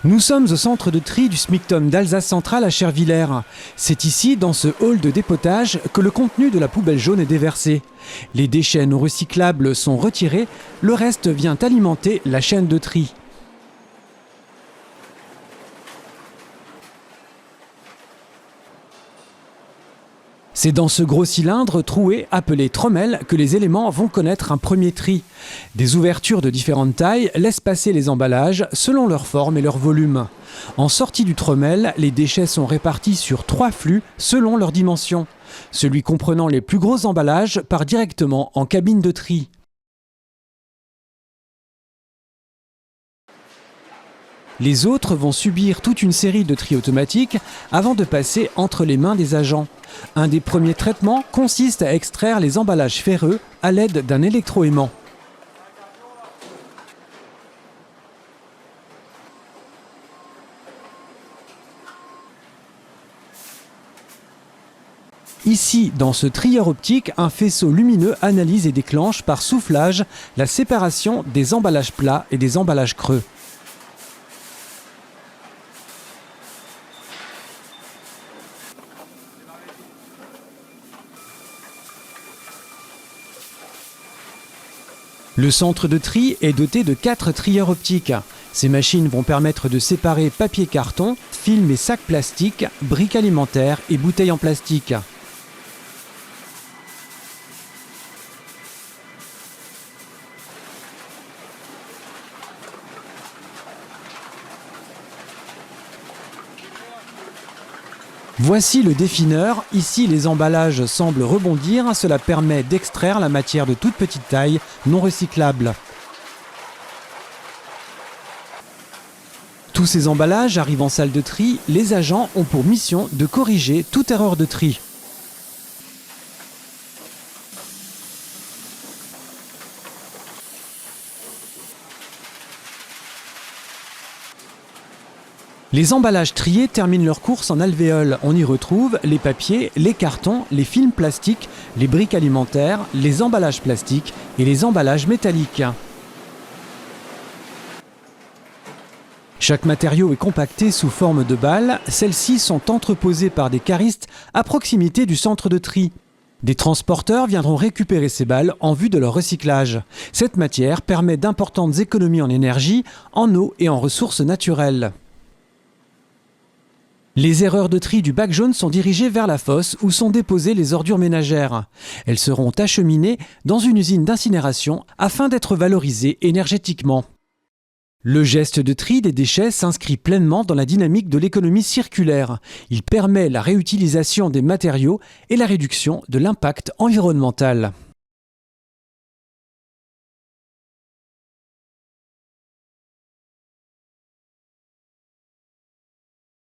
Nous sommes au centre de tri du SMICTOM d'Alsace centrale à Chervillers. C'est ici, dans ce hall de dépotage, que le contenu de la poubelle jaune est déversé. Les déchets non recyclables sont retirés, le reste vient alimenter la chaîne de tri. C'est dans ce gros cylindre troué appelé trommel que les éléments vont connaître un premier tri. Des ouvertures de différentes tailles laissent passer les emballages selon leur forme et leur volume. En sortie du trommel, les déchets sont répartis sur 3 flux selon leur dimension. Celui comprenant les plus gros emballages part directement en cabine de tri. Les autres vont subir toute une série de tri automatiques avant de passer entre les mains des agents. Un des premiers traitements consiste à extraire les emballages ferreux à l'aide d'un électroaimant. Ici, dans ce trieur optique, un faisceau lumineux analyse et déclenche par soufflage la séparation des emballages plats et des emballages creux. Le centre de tri est doté de 4 trieurs optiques. Ces machines vont permettre de séparer papier carton, film et sacs plastiques, briques alimentaires et bouteilles en plastique. Voici le défineur. Ici, les emballages semblent rebondir. Cela permet d'extraire la matière de toute petite taille, non recyclable. Tous ces emballages arrivent en salle de tri. Les agents ont pour mission de corriger toute erreur de tri. Les emballages triés terminent leur course en alvéole. On y retrouve les papiers, les cartons, les films plastiques, les briques alimentaires, les emballages plastiques et les emballages métalliques. Chaque matériau est compacté sous forme de balles. Celles-ci sont entreposées par des caristes à proximité du centre de tri. Des transporteurs viendront récupérer ces balles en vue de leur recyclage. Cette matière permet d'importantes économies en énergie, en eau et en ressources naturelles. Les erreurs de tri du bac jaune sont dirigées vers la fosse où sont déposées les ordures ménagères. Elles seront acheminées dans une usine d'incinération afin d'être valorisées énergétiquement. Le geste de tri des déchets s'inscrit pleinement dans la dynamique de l'économie circulaire. Il permet la réutilisation des matériaux et la réduction de l'impact environnemental.